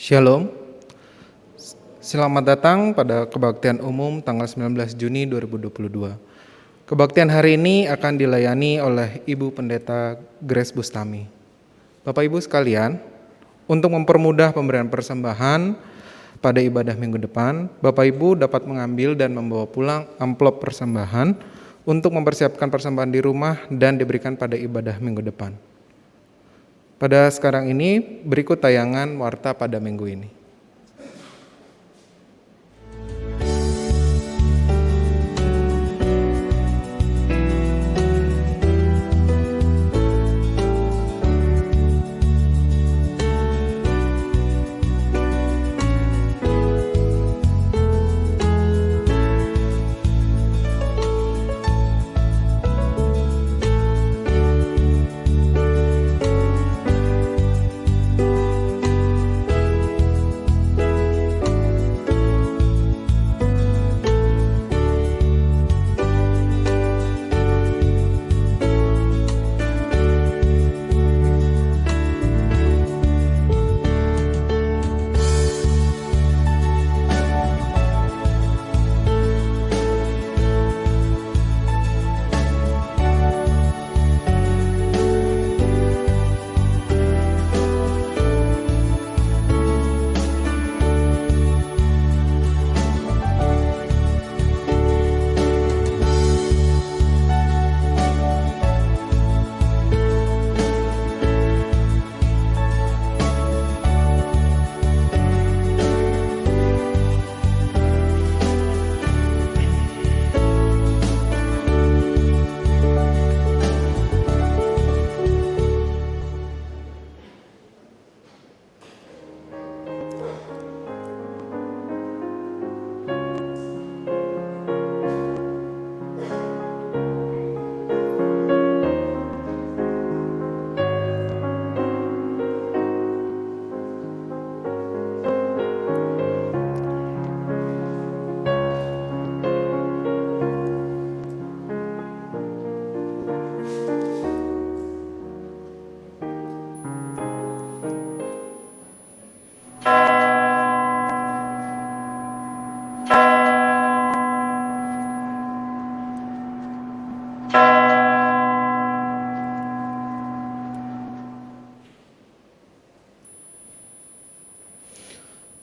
Shalom, selamat datang pada kebaktian umum tanggal 19 Juni 2022. Kebaktian hari ini akan dilayani oleh Ibu Pendeta Grace Bustami. Bapak Ibu sekalian, untuk mempermudah pemberian persembahan pada ibadah minggu depan, Bapak Ibu dapat mengambil dan membawa pulang amplop persembahan untuk mempersiapkan persembahan di rumah dan diberikan pada ibadah minggu depan. Pada sekarang ini, berikut tayangan warta pada minggu ini.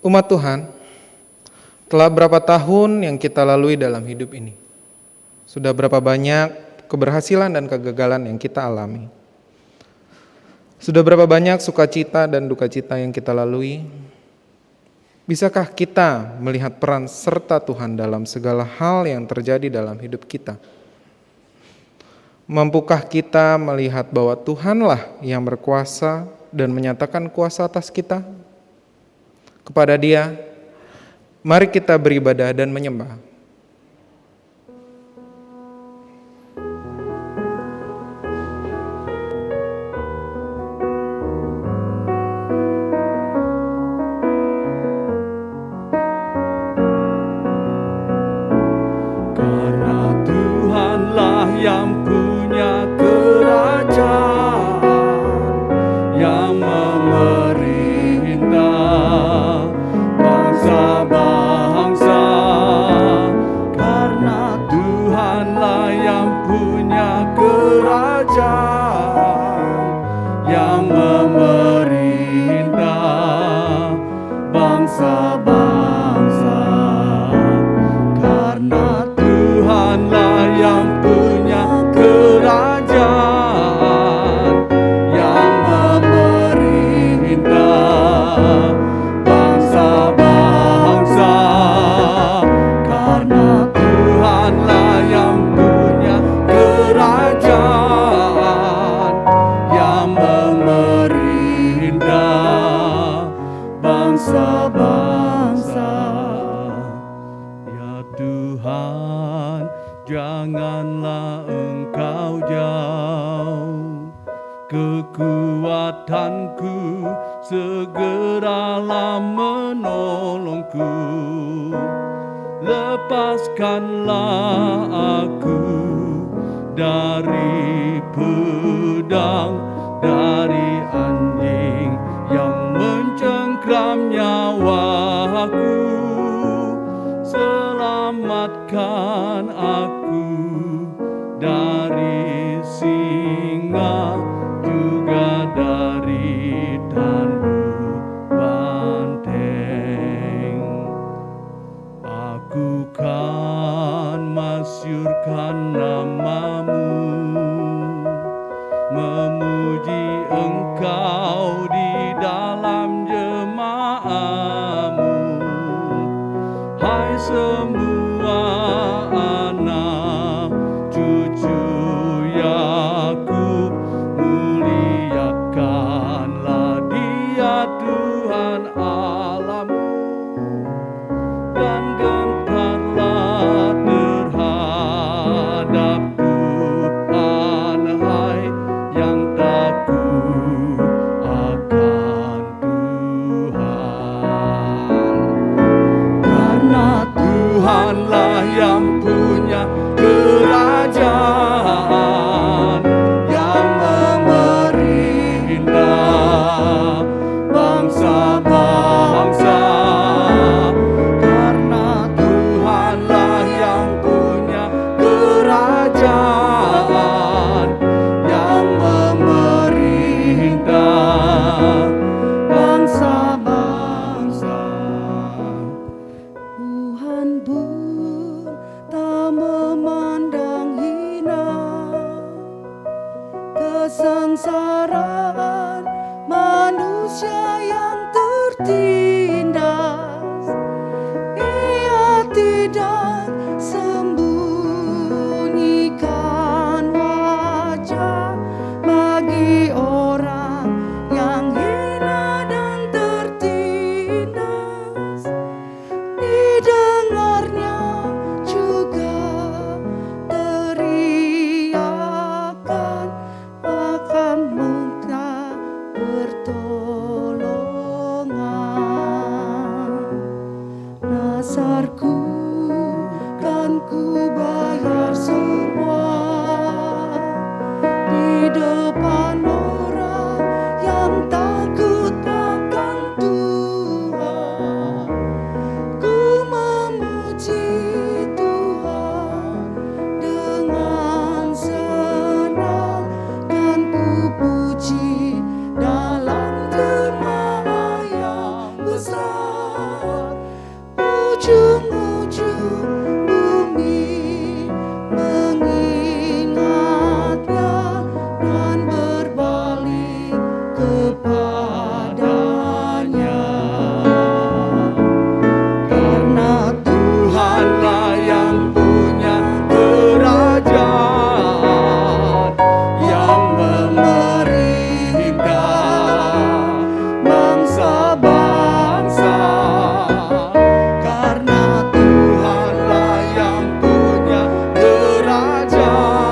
Umat Tuhan, telah berapa tahun yang kita lalui dalam hidup ini? Sudah berapa banyak keberhasilan dan kegagalan yang kita alami? Sudah berapa banyak sukacita dan duka cita yang kita lalui? Bisakah kita melihat peran serta Tuhan dalam segala hal yang terjadi dalam hidup kita? Mampukah kita melihat bahwa Tuhanlah yang berkuasa dan menyatakan kuasa atas kita? Kepada Dia, mari kita beribadah dan menyembah. Karena Tuhanlah yang punya kerajaan, yang memerintah bangsa-bangsa. Karena Tuhanlah yang punya kerajaan, yang memerintah bangsa-bangsa. Karena Tuhanlah yang punya kerajaan, yang memerintah bangsa-bangsa. Karena Tuhanlah yang punya kerajaan, yang memerintah bangsa-bangsa. Ya Tuhan, janganlah Engkau jauh, kekuatanku segeralah menolongku. Lepaskanlah aku dari pedang, dari anjing yang mencengkramnya Selamatkan aku dari singa, juga dari tanduk banteng. Aku kan masyurkan namamu, memuji Engkau di dalam jemaatmu. Hai semua anak cucu Yakub, muliakanlah Dia Tuhan Allahmu, dan gentarlah terhadap Tuhan, hai yang takut akan Tuhan. Karena Tuhanlah yang punya kerajaan, yang memerintah bangsa-bangsa. Karena Tuhanlah yang punya kerajaan, yang memerintah bangsa-bangsa. Tuhan pun tak memandang hina kesengsaraan manusia yang tertindas. Ia tidak sembunyikan wajah bagi orang yang hina dan tertindas. Didengarnya juga teriakan akan minta pertolongan. Dasarku kan ku bayar semua di depan orang yang takut akan Tuhan. Ku memuji Tuhan dengan senang, dan ku puji dalam jemaah yang besar. Ujung-ujung bumi mengingatnya dan berbalik kepadanya. Karena Tuhanlah yang punya kerajaan, yang memerintah bangsa-bangsa. Karena Tuhanlah yang punya kerajaan,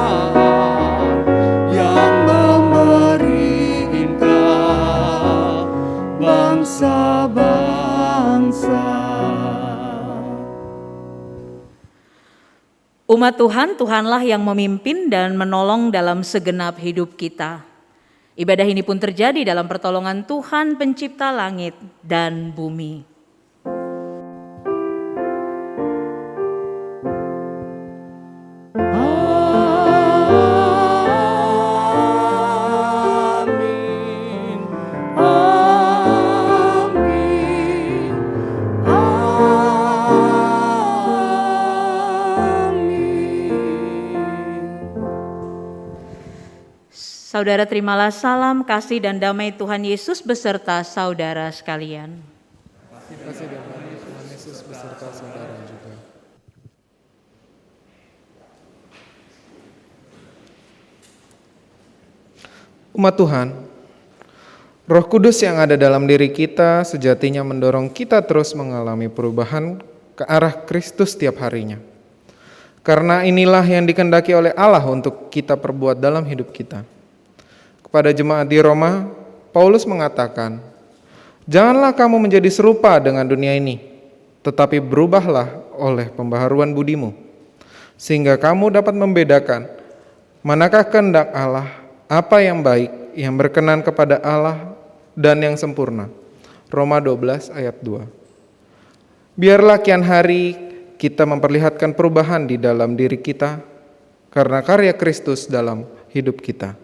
yang memerintah bangsa-bangsa. Umat Tuhan, Tuhanlah yang memimpin dan menolong dalam segenap hidup kita. Ibadah ini pun terjadi dalam pertolongan Tuhan pencipta langit dan bumi. Amin, amin, amin. Saudara, terimalah salam kasih dan damai Tuhan Yesus beserta saudara sekalian. Kasih dan damai Tuhan Yesus beserta saudara juga. Umat Tuhan, Roh Kudus yang ada dalam diri kita sejatinya mendorong kita terus mengalami perubahan ke arah Kristus setiap harinya. Karena inilah yang dikehendaki oleh Allah untuk kita perbuat dalam hidup kita. Kepada jemaat di Roma, Paulus mengatakan, "Janganlah kamu menjadi serupa dengan dunia ini, tetapi berubahlah oleh pembaharuan budimu, sehingga kamu dapat membedakan manakah kehendak Allah, apa yang baik, yang berkenan kepada Allah, dan yang sempurna." Roma 12 ayat 2. Biarlah kian hari kita memperlihatkan perubahan di dalam diri kita karena karya Kristus dalam hidup kita.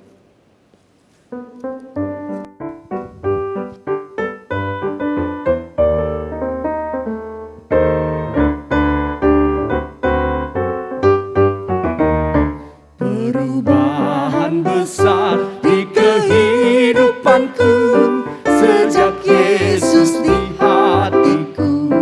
Perubahan besar di kehidupanku sejak Yesus di hatiku.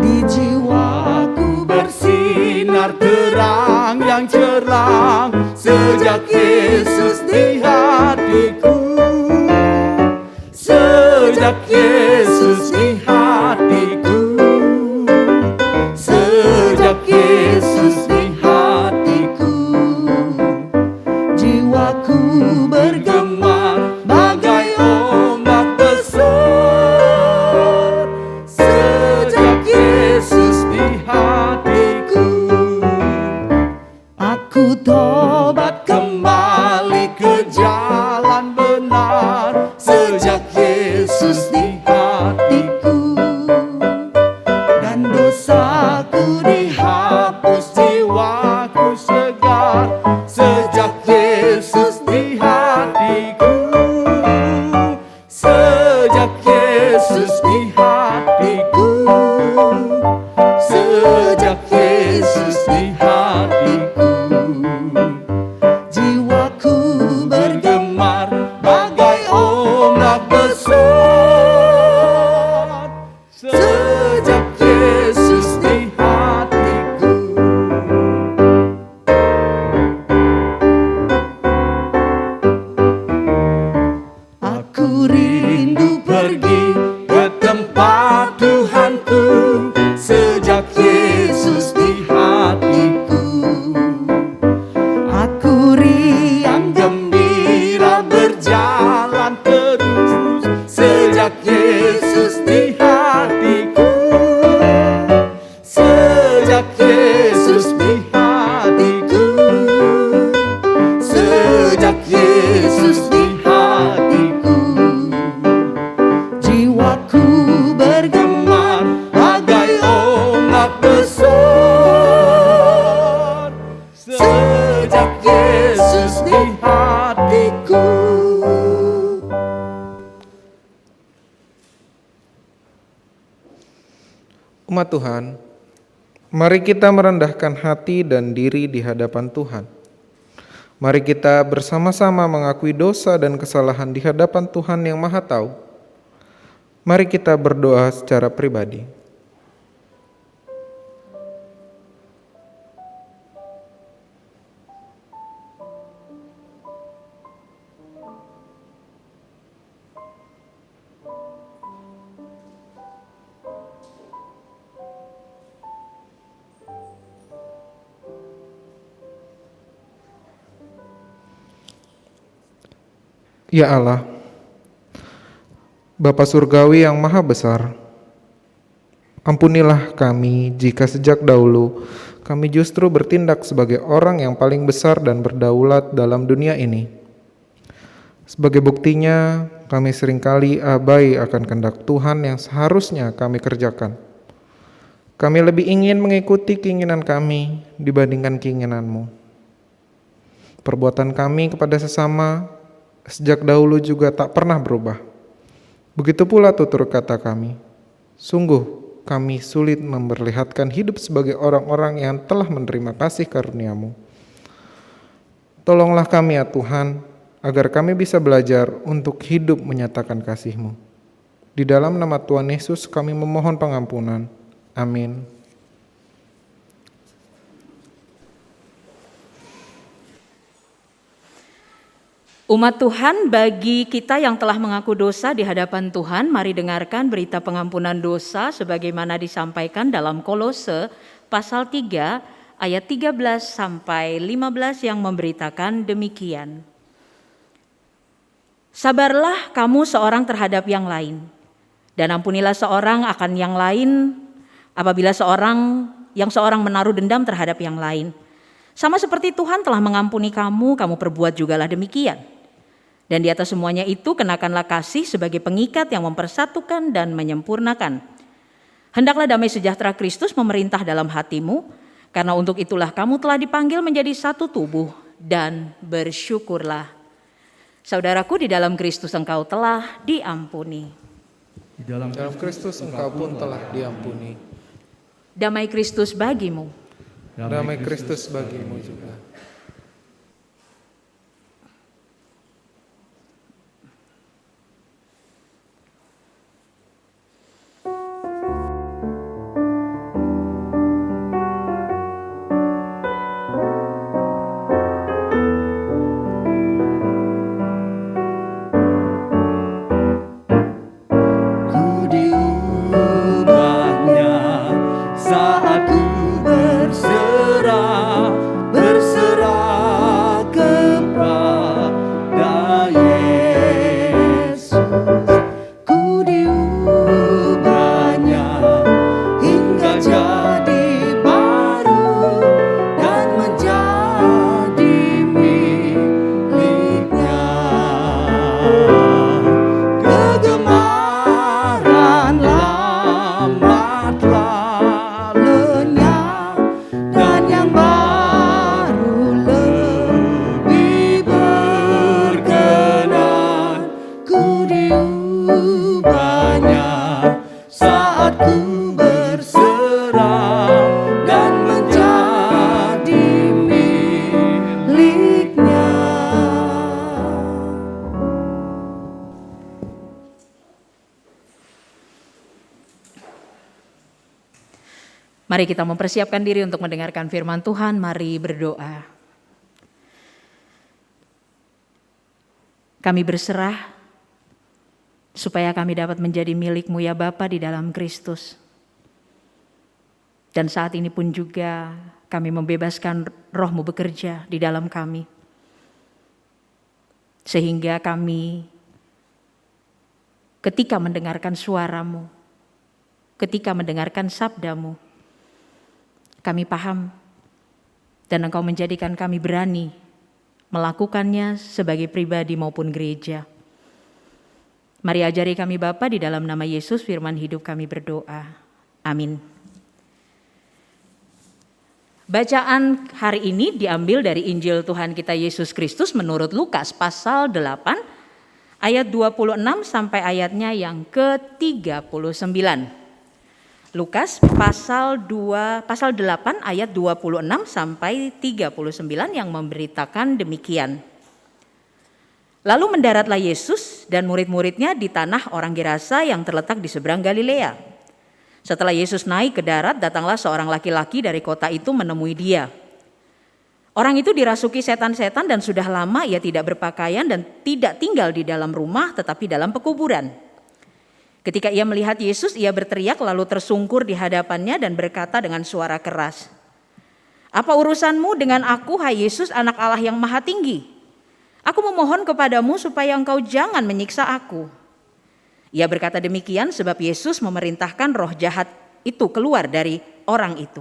Di jiwaku bersinar terang yang cerah sejak Yesus di hatiku. Sejak Yesus di hatiku. Sejak Yesus di hatiku. Jiwaku bergema bagai ombak besar. Sejak Yesus di hatiku. Aku tobat kembali ke jalan benar. Sejak Yesus di hatiku. Dan dosaku dihapus, jiwaku segar. Sejak Yesus di hatiku. Sejak Yesus di hatiku. Sejak Yesus di hatiku. Jiwaku bergemar bagai ombak besar. Sejak Yesus di hatiku. Aku rindu pergi ke tempat Tuhanku. Sejak Yesus di hatiku. Aku riang gembira berjalan terus. Sejak Yesus di hatiku. Sejak Yesus di hatiku. Sejak Yesus di hatiku. Jiwaku bergemar bagai ombak besar. Sejak Yesus di hatiku. Umat Tuhan, mari kita merendahkan hati dan diri di hadapan Tuhan. Mari kita bersama-sama mengakui dosa dan kesalahan di hadapan Tuhan yang Maha Tahu. Mari kita berdoa secara pribadi. Ya Allah, Bapa Surgawi yang Maha Besar, ampunilah kami jika sejak dahulu kami justru bertindak sebagai orang yang paling besar dan berdaulat dalam dunia ini. Sebagai buktinya, kami seringkali abai akan kehendak Tuhan yang seharusnya kami kerjakan. Kami lebih ingin mengikuti keinginan kami dibandingkan keinginan-Mu. Perbuatan kami kepada sesama sejak dahulu juga tak pernah berubah. Begitu pula tutur kata kami. Sungguh kami sulit memperlihatkan hidup sebagai orang-orang yang telah menerima kasih karunia-Mu. Tolonglah kami ya Tuhan, agar kami bisa belajar untuk hidup menyatakan kasih-Mu. Di dalam nama Tuhan Yesus kami memohon pengampunan. Amin. Umat Tuhan, bagi kita yang telah mengaku dosa di hadapan Tuhan, mari dengarkan berita pengampunan dosa sebagaimana disampaikan dalam Kolose pasal 3 ayat 13 sampai 15 yang memberitakan demikian. Sabarlah kamu seorang terhadap yang lain, dan ampunilah seorang akan yang lain apabila seorang menaruh dendam terhadap yang lain. Sama seperti Tuhan telah mengampuni kamu, kamu perbuat jugalah demikian. Dan di atas semuanya itu kenakanlah kasih sebagai pengikat yang mempersatukan dan menyempurnakan. Hendaklah damai sejahtera Kristus memerintah dalam hatimu, karena untuk itulah kamu telah dipanggil menjadi satu tubuh, dan bersyukurlah. Saudaraku, di dalam Kristus engkau telah diampuni. Di dalam Dalam Kristus engkau pun telah diampuni. Damai Kristus bagimu. Damai Kristus bagimu juga. Ku diubahnya saat ku berserah kepada Yesus. Ku diubahnya hingga jadi baru dan menjadi miliknya. Kegemaran lama telah lenyap dan yang baru lebih berkenan. Ku diubahnya saat ku berserah dan menjadi miliknya. Mari kita mempersiapkan diri untuk mendengarkan firman Tuhan. Mari berdoa. Kami berserah supaya kami dapat menjadi milik-Mu ya Bapa di dalam Kristus. Dan saat ini pun juga kami membebaskan Roh-Mu bekerja di dalam kami. Sehingga kami ketika mendengarkan suara-Mu, ketika mendengarkan sabda-Mu, kami paham dan Engkau menjadikan kami berani melakukannya sebagai pribadi maupun gereja. Mari ajari kami Bapa, di dalam nama Yesus firman hidup kami berdoa. Amin. Bacaan hari ini diambil dari Injil Tuhan kita Yesus Kristus menurut Lukas pasal 8 ayat 26 sampai ayatnya yang ke-39. Lukas pasal 8 ayat 26 sampai 39 yang memberitakan demikian. Lalu mendaratlah Yesus dan murid-muridnya di tanah orang Gerasa yang terletak di seberang Galilea. Setelah Yesus naik ke darat, datanglah seorang laki-laki dari kota itu menemui dia. Orang itu dirasuki setan-setan dan sudah lama ia tidak berpakaian dan tidak tinggal di dalam rumah tetapi dalam pekuburan. Ketika ia melihat Yesus, ia berteriak lalu tersungkur di hadapannya dan berkata dengan suara keras, "Apa urusanmu dengan aku, hai Yesus, anak Allah yang maha tinggi? Aku memohon kepadamu supaya engkau jangan menyiksa aku." Ia berkata demikian sebab Yesus memerintahkan roh jahat itu keluar dari orang itu.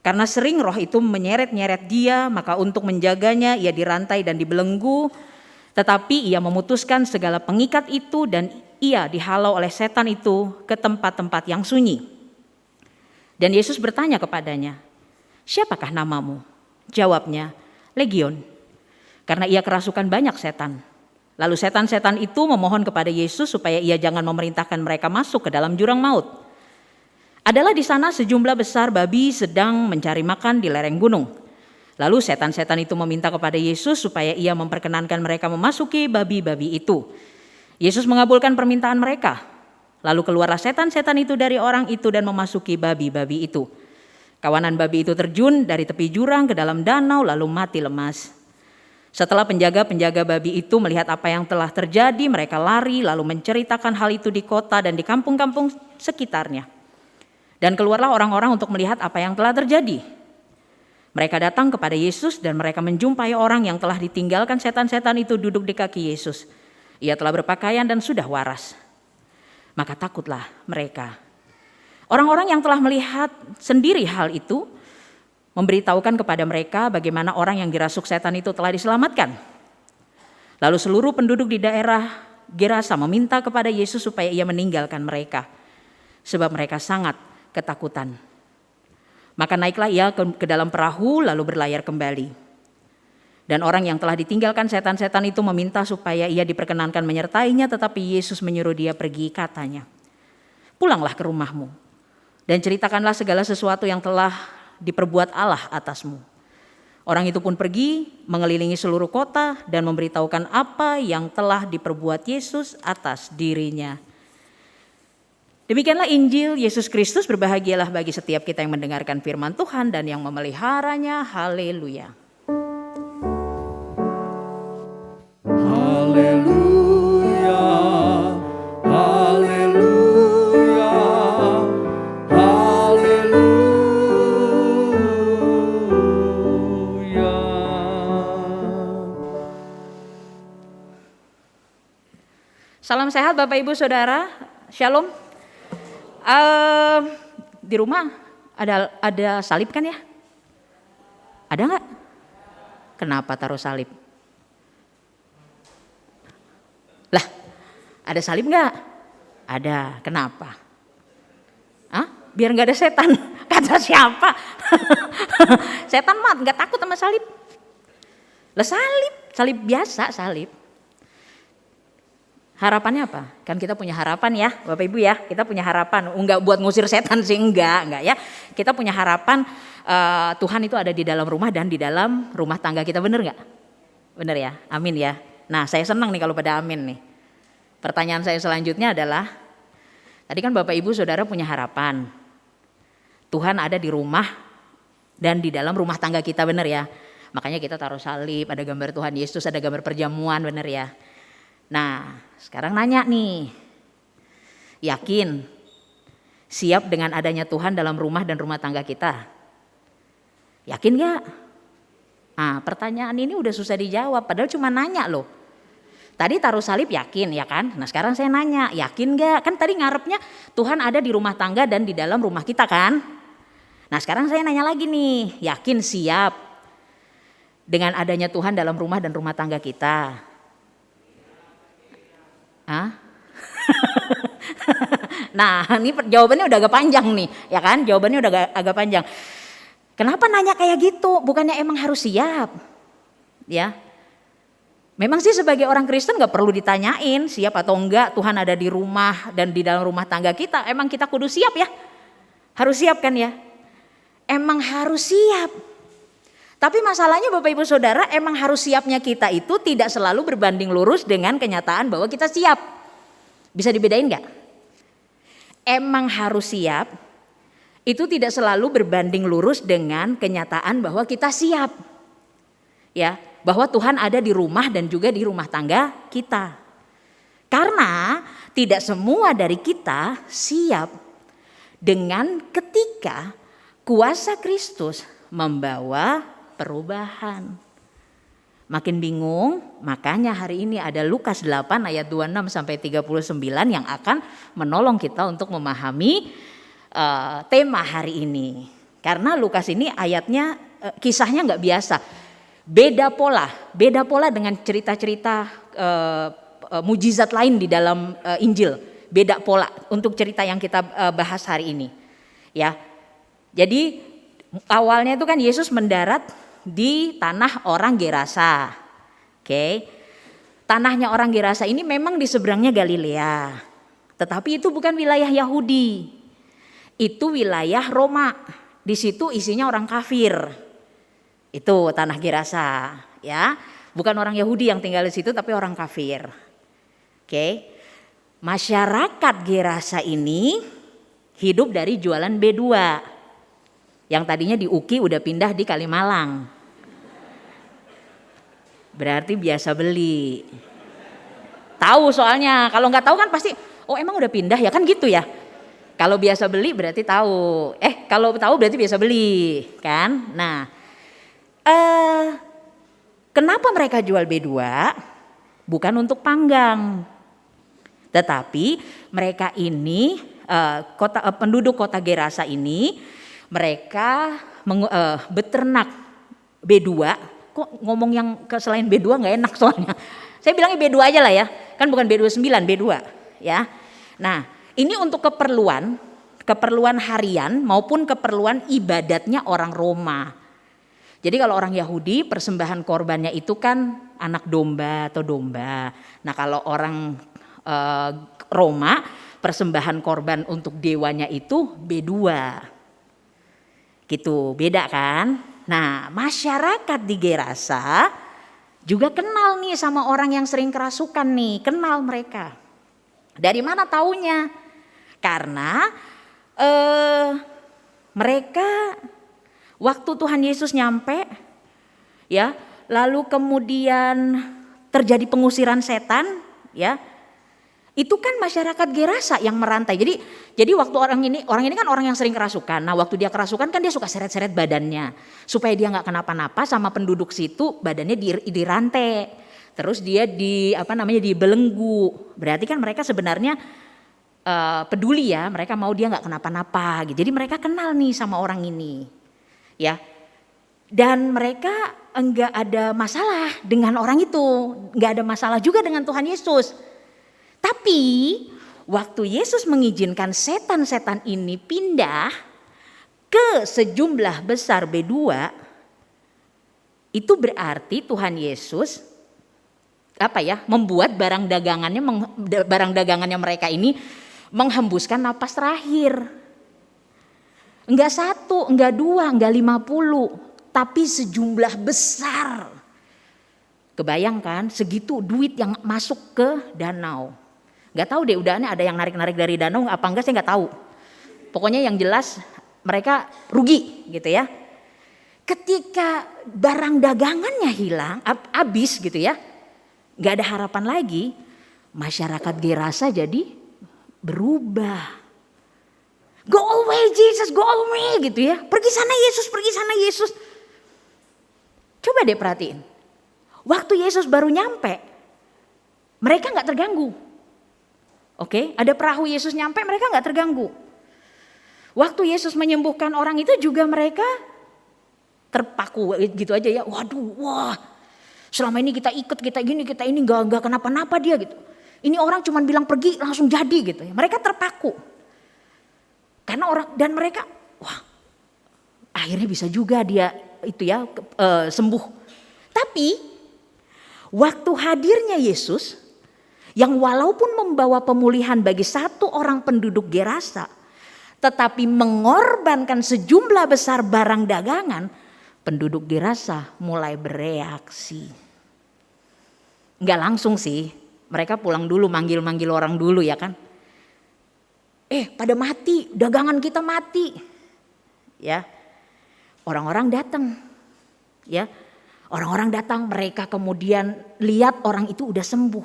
Karena sering roh itu menyeret-nyeret dia, maka untuk menjaganya ia dirantai dan dibelenggu. Tetapi ia memutuskan segala pengikat itu dan ia dihalau oleh setan itu ke tempat-tempat yang sunyi. Dan Yesus bertanya kepadanya, "Siapakah namamu?" Jawabnya, "Legion." Karena ia kerasukan banyak setan. Lalu setan-setan itu memohon kepada Yesus supaya ia jangan memerintahkan mereka masuk ke dalam jurang maut. Adalah di sana sejumlah besar babi sedang mencari makan di lereng gunung. Lalu setan-setan itu meminta kepada Yesus supaya ia memperkenankan mereka memasuki babi-babi itu. Yesus mengabulkan permintaan mereka. Lalu keluarlah setan-setan itu dari orang itu dan memasuki babi-babi itu. Kawanan babi itu terjun dari tepi jurang ke dalam danau lalu mati lemas. Setelah penjaga-penjaga babi itu melihat apa yang telah terjadi, mereka lari lalu menceritakan hal itu di kota dan di kampung-kampung sekitarnya. Dan keluarlah orang-orang untuk melihat apa yang telah terjadi. Mereka datang kepada Yesus dan mereka menjumpai orang yang telah ditinggalkan setan-setan itu duduk di kaki Yesus. Ia telah berpakaian dan sudah waras. Maka takutlah mereka. Orang-orang yang telah melihat sendiri hal itu memberitahukan kepada mereka bagaimana orang yang dirasuk setan itu telah diselamatkan. Lalu seluruh penduduk di daerah Gerasa meminta kepada Yesus supaya ia meninggalkan mereka. sebab mereka sangat ketakutan. Maka naiklah ia ke dalam perahu lalu berlayar kembali. Dan orang yang telah ditinggalkan setan-setan itu meminta supaya ia diperkenankan menyertainya, tetapi Yesus menyuruh dia pergi, katanya, "Pulanglah ke rumahmu dan ceritakanlah segala sesuatu yang telah diperbuat Allah atasmu." Orang itu pun pergi mengelilingi seluruh kota dan memberitahukan apa yang telah diperbuat Yesus atas dirinya. Demikianlah Injil Yesus Kristus. Berbahagialah bagi setiap kita yang mendengarkan firman Tuhan dan yang memeliharanya. Haleluya. Haleluya, haleluya, haleluya. Salam sehat Bapak Ibu Saudara. Shalom. Di rumah ada salib kan ya? Ada nggak? Kenapa taruh salib? Lah, ada salib nggak? Ada. Kenapa? Biar nggak ada setan. Kata siapa? Setan mah nggak takut sama salib. Lah salib biasa salib. Harapannya apa? Kan kita punya harapan ya Bapak Ibu ya. Kita punya harapan. Enggak buat ngusir setan sih, enggak ya. Kita punya harapan Tuhan itu ada di dalam rumah dan di dalam rumah tangga kita, bener nggak? Bener ya, amin ya. Nah saya senang nih kalau pada amin nih. Pertanyaan saya selanjutnya adalah, tadi kan Bapak Ibu Saudara punya harapan. Tuhan ada di rumah dan di dalam rumah tangga kita, bener ya. Makanya kita taruh salib, ada gambar Tuhan Yesus, ada gambar perjamuan, bener ya. Nah sekarang nanya nih, yakin siap dengan adanya Tuhan dalam rumah dan rumah tangga kita? Yakin gak? Nah pertanyaan ini udah susah dijawab, padahal cuma nanya loh. Tadi taruh salib yakin ya kan? Nah sekarang saya nanya, yakin gak? Kan tadi ngarepnya Tuhan ada di rumah tangga dan di dalam rumah kita kan? Nah sekarang saya nanya lagi nih, yakin siap dengan adanya Tuhan dalam rumah dan rumah tangga kita? Nah ini jawabannya udah agak panjang nih ya kan, jawabannya udah agak panjang. Kenapa nanya kayak gitu? Bukannya emang harus siap ya? Memang sih sebagai orang Kristen gak perlu ditanyain siap atau enggak Tuhan ada di rumah dan di dalam rumah tangga kita. Emang kita kudu siap ya, harus siap kan ya, emang harus siap. Tapi masalahnya Bapak Ibu Saudara, emang harus siapnya kita itu tidak selalu berbanding lurus dengan kenyataan bahwa kita siap. Bisa dibedain gak? Emang harus siap itu tidak selalu berbanding lurus dengan kenyataan bahwa kita siap. Ya, bahwa Tuhan ada di rumah dan juga di rumah tangga kita. Karena tidak semua dari kita siap dengan ketika kuasa Kristus membawa perubahan. Makin bingung, makanya hari ini ada Lukas 8 ayat 26 sampai 39 yang akan menolong kita untuk memahami tema hari ini. Karena Lukas ini ayatnya kisahnya nggak biasa. Beda pola dengan cerita-cerita mujizat lain di dalam Injil. Beda pola untuk cerita yang kita bahas hari ini. Ya. Jadi awalnya itu kan Yesus mendarat di tanah orang Gerasa. Oke. Tanahnya orang Gerasa ini memang di seberangnya Galilea. Tetapi itu bukan wilayah Yahudi. Itu wilayah Roma. Di situ isinya orang kafir. Itu tanah Gerasa, ya. Bukan orang Yahudi yang tinggal di situ tapi orang kafir. Oke. Masyarakat Gerasa ini hidup dari jualan B2. Yang tadinya di Uki udah pindah di Kalimalang. Berarti biasa beli. Tahu soalnya, kalau nggak tahu kan pasti, oh emang udah pindah ya kan gitu ya. Kalau biasa beli berarti tahu. Kalau tahu berarti biasa beli, kan? Nah, kenapa mereka jual B2? Bukan untuk panggang, tetapi mereka ini penduduk kota Gerasa ini mereka beternak B2. Kok ngomong yang selain B2 nggak enak soalnya. Saya bilangnya B2 aja lah ya, kan bukan B29, B2 ya. Nah ini untuk keperluan keperluan harian maupun keperluan ibadatnya orang Roma. Jadi kalau orang Yahudi persembahan korbannya itu kan anak domba atau domba. Nah kalau orang Roma persembahan korban untuk dewanya itu B2. Gitu, beda kan? Nah masyarakat di Gerasa juga kenal nih sama orang yang sering kerasukan nih, kenal mereka. Dari mana taunya? Karena mereka waktu Tuhan Yesus nyampe, ya, lalu kemudian terjadi pengusiran setan, ya, itu kan masyarakat Gerasa yang merantai. Jadi waktu orang ini kan orang yang sering kerasukan. Nah waktu dia kerasukan kan dia suka seret-seret badannya supaya dia nggak kenapa-napa sama penduduk situ, badannya dirantai. Terus dia dibelenggu. Berarti kan mereka sebenarnya peduli ya, mereka mau dia nggak kenapa-napa. Gitu. Jadi mereka kenal nih sama orang ini, ya. Dan mereka enggak ada masalah dengan orang itu, enggak ada masalah juga dengan Tuhan Yesus. Tapi waktu Yesus mengizinkan setan-setan ini pindah ke sejumlah besar B2, itu berarti Tuhan Yesus membuat barang dagangannya mereka ini menghembuskan napas terakhir. Enggak 1, enggak 2, enggak 50, tapi sejumlah besar. Kebayangkan segitu duit yang masuk ke danau. Enggak tahu deh udahnya ada yang narik-narik dari danau apa enggak, saya enggak tahu. Pokoknya yang jelas mereka rugi gitu ya. Ketika barang dagangannya hilang, habis gitu ya. Enggak ada harapan lagi, masyarakat Gerasa jadi berubah. Go away Jesus, go away gitu ya. Pergi sana Yesus, pergi sana Yesus. Coba deh perhatiin. Waktu Yesus baru nyampe, mereka gak terganggu. Oke, ada perahu Yesus nyampe, mereka gak terganggu. Waktu Yesus menyembuhkan orang itu juga mereka terpaku gitu aja ya. Waduh, wah. Selama ini kita ikut, kita ini gak kenapa-napa dia gitu. Ini orang cuma bilang pergi langsung jadi gitu ya. Mereka terpaku. Karena dan mereka wah akhirnya bisa juga dia itu ya sembuh. Tapi waktu hadirnya Yesus yang walaupun membawa pemulihan bagi satu orang penduduk Gerasa, tetapi mengorbankan sejumlah besar barang dagangan, penduduk Gerasa mulai bereaksi. Enggak langsung sih. Mereka pulang dulu manggil-manggil orang dulu ya kan. Pada mati, dagangan kita mati. Ya. Orang-orang datang. Ya. Orang-orang datang, mereka kemudian lihat orang itu udah sembuh.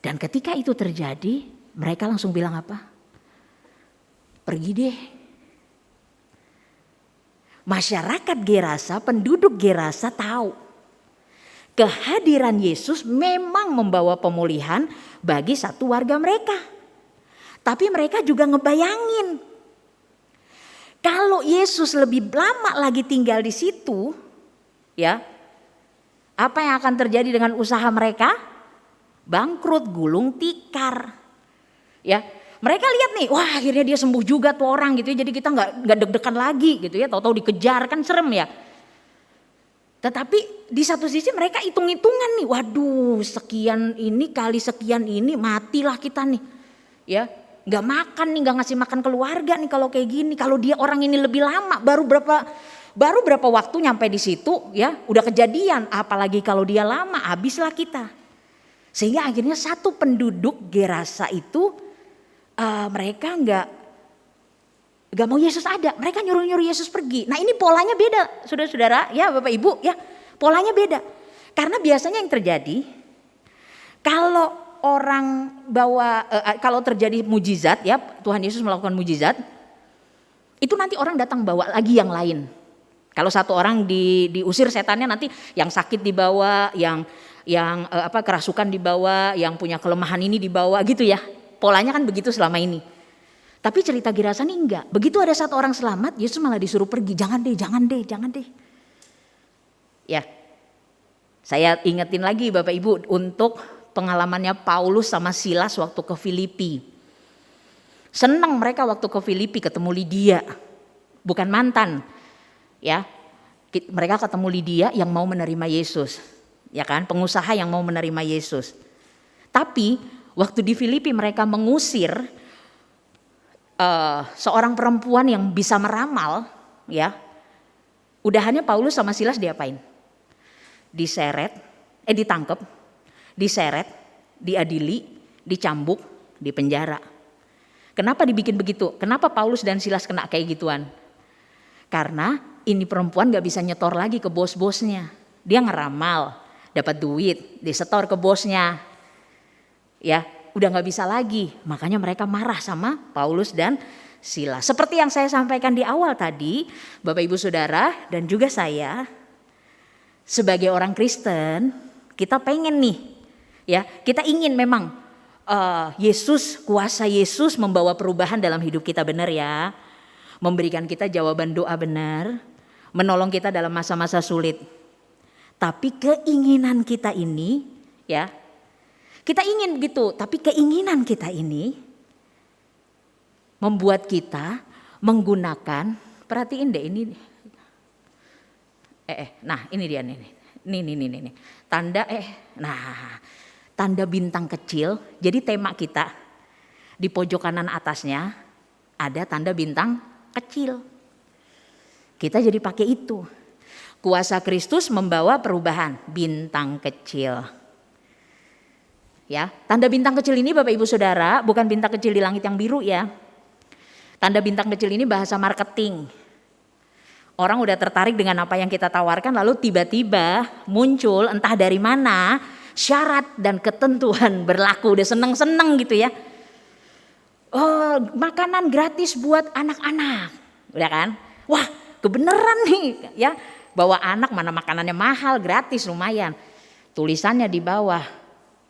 Dan ketika itu terjadi, mereka langsung bilang apa? Pergi deh. Masyarakat Gerasa, penduduk Gerasa tahu kehadiran Yesus memang membawa pemulihan bagi satu warga mereka. Tapi mereka juga ngebayangin, kalau Yesus lebih lama lagi tinggal di situ, ya, apa yang akan terjadi dengan usaha mereka? Bangkrut, gulung tikar. Ya, mereka lihat nih, wah akhirnya dia sembuh juga tuh orang gitu ya. Jadi kita nggak deg-degan lagi gitu ya. Tahu-tahu dikejar kan serem ya. Tetapi di satu sisi mereka hitung-hitungan nih, waduh sekian ini kali sekian ini matilah kita nih, ya nggak makan nih, nggak ngasih makan keluarga nih kalau kayak gini. Kalau dia orang ini lebih lama, baru berapa waktu nyampe di situ, ya udah kejadian. Apalagi kalau dia lama, habislah kita. Sehingga akhirnya satu penduduk Gerasa itu mereka nggak mau Yesus ada, mereka nyuruh Yesus pergi. Nah ini polanya beda, saudara-saudara, ya Bapak Ibu, ya polanya beda. Karena biasanya yang terjadi, kalau orang kalau terjadi mujizat, ya Tuhan Yesus melakukan mujizat, itu nanti orang datang bawa lagi yang lain. Kalau satu orang diusir setannya, nanti yang sakit dibawa, yang kerasukan dibawa, yang punya kelemahan ini dibawa gitu ya. Polanya kan begitu selama ini. Tapi cerita Gerasa ini enggak. Begitu ada satu orang selamat, Yesus malah disuruh pergi. Jangan deh. Ya, saya ingetin lagi Bapak Ibu untuk pengalamannya Paulus sama Silas waktu ke Filipi. Senang mereka waktu ke Filipi ketemu Lydia, bukan mantan, ya. Mereka ketemu Lydia yang mau menerima Yesus, ya kan, pengusaha yang mau menerima Yesus. Tapi waktu di Filipi mereka mengusir seorang perempuan yang bisa meramal, ya. Udahannya Paulus sama Silas diapain? Ditangkap, diseret, diadili, dicambuk, dipenjara. Kenapa dibikin begitu? Kenapa Paulus dan Silas kena kayak gituan? Karena ini perempuan gak bisa nyetor lagi ke bos-bosnya. Dia ngeramal, dapat duit, disetor ke bosnya. Ya, udah gak bisa lagi. Makanya mereka marah sama Paulus dan Silas. Seperti yang saya sampaikan di awal tadi, Bapak Ibu Saudara dan juga saya, sebagai orang Kristen, kita pengen nih, ya, kita ingin memang kuasa Yesus membawa perubahan dalam hidup kita, benar ya. Memberikan kita jawaban doa benar, menolong kita dalam masa-masa sulit. Tapi keinginan kita ini, ya, kita ingin begitu, tapi keinginan kita ini membuat kita menggunakan, perhatiin deh ini. Nah ini dia nih. Nih. Tanda bintang kecil. Jadi tema kita di pojok kanan atasnya ada tanda bintang kecil. Kita jadi pakai itu. Kuasa Kristus membawa perubahan, bintang kecil. Ya, tanda bintang kecil ini Bapak Ibu Saudara bukan bintang kecil di langit yang biru ya. Tanda bintang kecil ini bahasa marketing. Orang udah tertarik dengan apa yang kita tawarkan, lalu tiba-tiba muncul entah dari mana syarat dan ketentuan berlaku, udah seneng-seneng gitu ya. Oh, makanan gratis buat anak-anak, udah kan? Wah, kebenaran nih ya. Bawa anak mana makanannya mahal, gratis lumayan. Tulisannya di bawah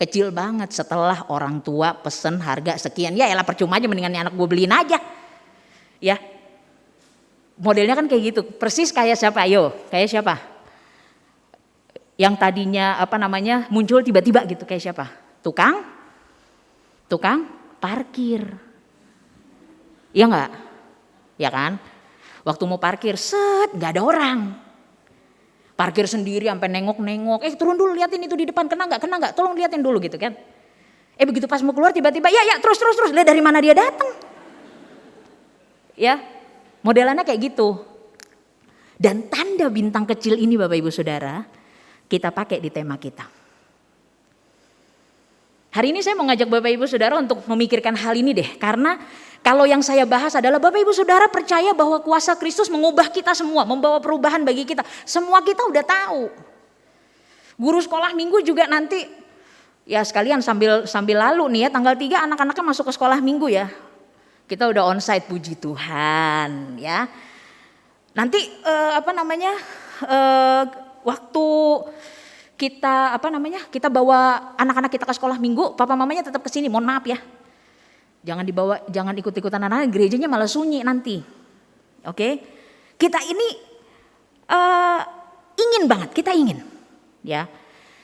kecil banget, setelah orang tua pesen harga sekian. Ya elah percuma aja, mendingan anak gue beliin aja. Ya. Modelnya kan kayak gitu, persis kayak siapa? Ayo, kayak siapa? Yang tadinya muncul tiba-tiba gitu, kayak siapa? Tukang parkir. Iya enggak? Ya kan? Waktu mau parkir, nggak ada orang. Parkir sendiri sampai nengok-nengok. Turun dulu, liatin itu di depan, kena nggak? Tolong liatin dulu gitu kan. Begitu pas mau keluar tiba-tiba, ya terus. Lihat dari mana dia datang. Ya, modelannya kayak gitu. Dan tanda bintang kecil ini Bapak Ibu Saudara, kita pakai di tema kita. Hari ini saya mau ngajak Bapak Ibu Saudara untuk memikirkan hal ini deh. Karena kalau yang saya bahas adalah Bapak Ibu Saudara percaya bahwa kuasa Kristus mengubah kita semua, membawa perubahan bagi kita. Semua kita udah tahu. Guru sekolah minggu juga nanti, ya sekalian sambil lalu nih ya, tanggal 3 anak-anaknya masuk ke sekolah minggu ya. Kita udah onsite, puji Tuhan ya. Nanti waktu kita bawa anak-anak kita ke sekolah minggu, papa mamanya tetap kesini, mohon maaf ya. Jangan ikut-ikutan anak-anak, gerejanya malah sunyi nanti. Oke? Kita ini kita ingin ya.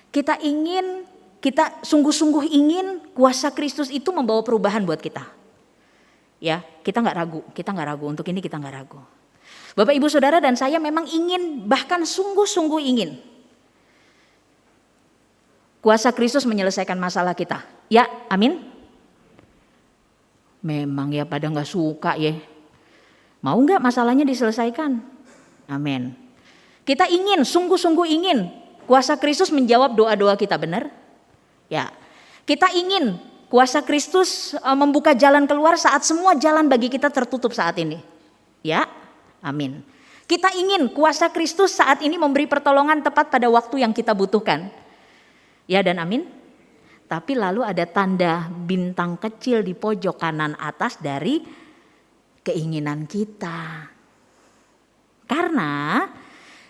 Kita sungguh-sungguh ingin kuasa Kristus itu membawa perubahan buat kita. Ya, kita nggak ragu untuk ini, kita nggak ragu. Bapak Ibu Saudara dan saya memang ingin, bahkan sungguh-sungguh ingin kuasa Kristus menyelesaikan masalah kita. Ya, amin. Memang ya pada nggak suka ya. Mau nggak masalahnya diselesaikan? Amin. Kita ingin, sungguh-sungguh ingin kuasa Kristus menjawab doa-doa kita, benar? Ya. Kita ingin kuasa Kristus membuka jalan keluar saat semua jalan bagi kita tertutup saat ini. Ya, amin. Kita ingin kuasa Kristus saat ini memberi pertolongan tepat pada waktu yang kita butuhkan. Ya dan amin. Tapi lalu ada tanda bintang kecil di pojok kanan atas dari keinginan kita. Karena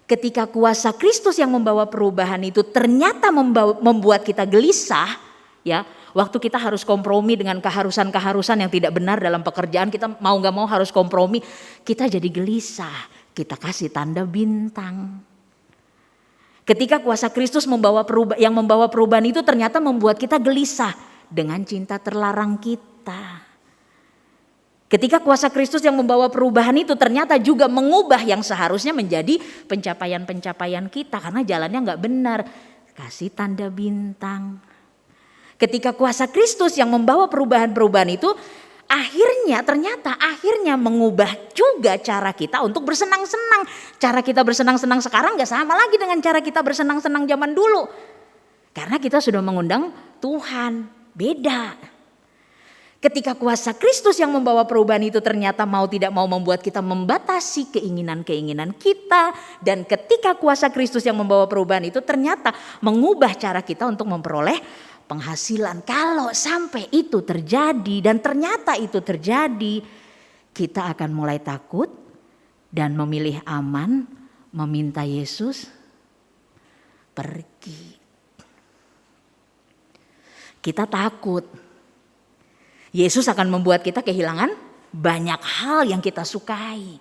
ketika kuasa Kristus yang membawa perubahan itu ternyata membuat kita gelisah, ya, waktu kita harus kompromi dengan keharusan-keharusan yang tidak benar dalam pekerjaan, kita mau gak mau harus kompromi, kita jadi gelisah, kita kasih tanda bintang. Ketika kuasa Kristus yang membawa perubahan itu ternyata membuat kita gelisah dengan cinta terlarang kita. Ketika kuasa Kristus yang membawa perubahan itu ternyata juga mengubah yang seharusnya menjadi pencapaian-pencapaian kita. Karena jalannya nggak benar. Kasih tanda bintang. Ketika kuasa Kristus yang membawa perubahan-perubahan itu akhirnya mengubah juga cara kita untuk bersenang-senang. Cara kita bersenang-senang sekarang gak sama lagi dengan cara kita bersenang-senang zaman dulu. Karena kita sudah mengundang Tuhan, beda. Ketika kuasa Kristus yang membawa perubahan itu ternyata mau tidak mau membuat kita membatasi keinginan-keinginan kita. Dan ketika kuasa Kristus yang membawa perubahan itu ternyata mengubah cara kita untuk memperoleh penghasilan. Kalau sampai itu terjadi dan ternyata itu terjadi, kita akan mulai takut dan memilih aman, meminta Yesus pergi. Kita takut. Yesus akan membuat kita kehilangan banyak hal yang kita sukai.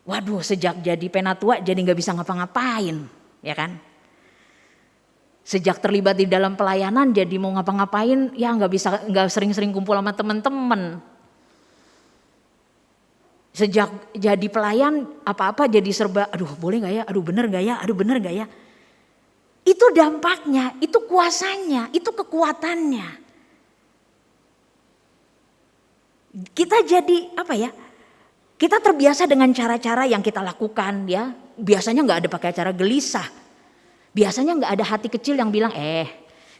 Waduh, sejak jadi penatua jadi gak bisa ngapa-ngapain, ya kan? Sejak terlibat di dalam pelayanan jadi mau ngapa-ngapain ya nggak sering-sering kumpul sama teman-teman. Sejak jadi pelayan apa-apa jadi serba aduh boleh nggak ya, aduh bener nggak ya, aduh bener nggak ya. Itu dampaknya, itu kuasanya, itu kekuatannya. Kita jadi apa ya? Kita terbiasa dengan cara-cara yang kita lakukan ya. Biasanya nggak ada pakai cara gelisah. Biasanya nggak ada hati kecil yang bilang,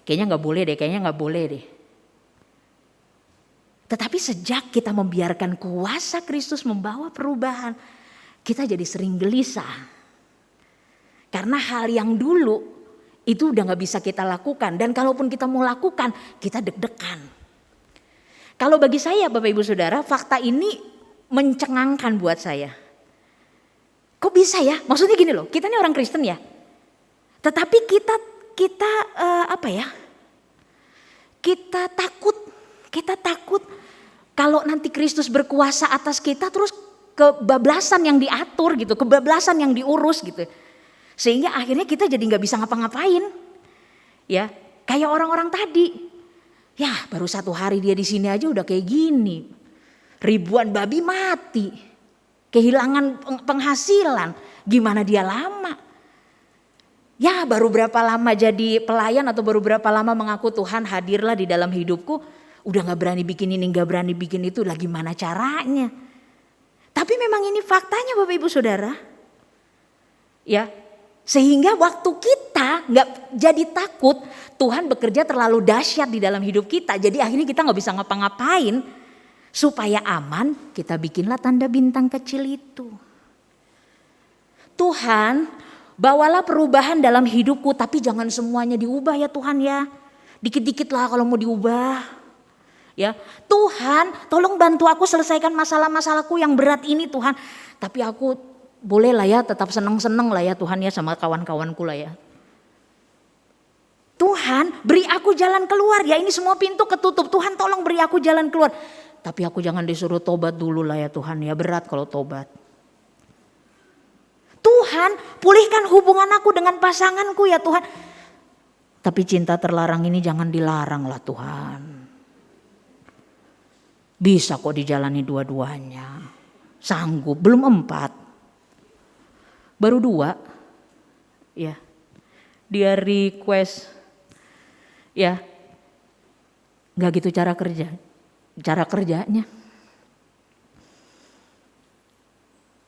kayaknya nggak boleh deh, kayaknya nggak boleh deh. Tetapi sejak kita membiarkan kuasa Kristus membawa perubahan, kita jadi sering gelisah. Karena hal yang dulu itu udah nggak bisa kita lakukan. Dan kalaupun kita mau lakukan, kita deg-degan. Kalau bagi saya Bapak Ibu Saudara, fakta ini mencengangkan buat saya. Kok bisa ya? Maksudnya gini loh, kita ini orang Kristen ya. Tetapi kita takut kalau nanti Kristus berkuasa atas kita terus kebablasan yang diatur gitu, kebablasan yang diurus gitu. Sehingga akhirnya kita jadi nggak bisa ngapa-ngapain. Ya, kayak orang-orang tadi. Ya, baru 1 hari dia di sini aja udah kayak gini. Ribuan babi mati. Kehilangan penghasilan. Gimana dia lama? Ya baru berapa lama jadi pelayan atau baru berapa lama mengaku Tuhan hadirlah di dalam hidupku. Udah gak berani bikin ini, gak berani bikin itu lah gimana caranya. Tapi memang ini faktanya Bapak Ibu Saudara. Ya, sehingga waktu kita gak jadi takut Tuhan bekerja terlalu dahsyat di dalam hidup kita. Jadi akhirnya kita gak bisa ngapa-ngapain. Supaya aman kita bikinlah tanda bintang kecil itu. Tuhan bawalah perubahan dalam hidupku tapi jangan semuanya diubah ya Tuhan ya. Dikit-dikit lah kalau mau diubah. Ya, Tuhan, tolong bantu aku selesaikan masalah-masalahku yang berat ini Tuhan. Tapi aku boleh lah ya tetap seneng-seneng lah ya Tuhan ya sama kawan-kawanku lah ya. Tuhan, beri aku jalan keluar ya, ini semua pintu ketutup. Tuhan tolong beri aku jalan keluar. Tapi aku jangan disuruh tobat dulu lah ya Tuhan ya, berat kalau tobat. Tuhan, pulihkan hubungan aku dengan pasanganku ya Tuhan. Tapi cinta terlarang ini jangan dilarang lah Tuhan. Bisa kok dijalani dua-duanya. Sanggup, belum 4. Baru 2. Ya. Dia request. Ya. Gak gitu cara kerjanya.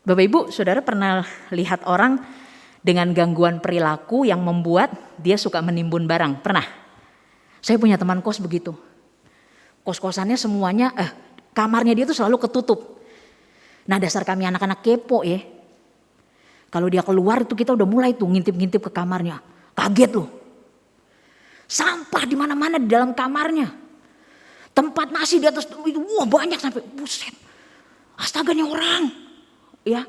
Bapak Ibu, Saudara pernah lihat orang dengan gangguan perilaku yang membuat dia suka menimbun barang? Pernah? Saya punya teman kos begitu. Kos-kosannya semuanya, kamarnya dia tuh selalu ketutup. Nah dasar kami anak-anak kepo ya. Kalau dia keluar itu kita udah mulai tuh ngintip-ngintip ke kamarnya. Kaget loh. Sampah di mana-mana di dalam kamarnya. Tempat nasi di atas itu wah banyak sampai buset. Astaga nih orang. Ya,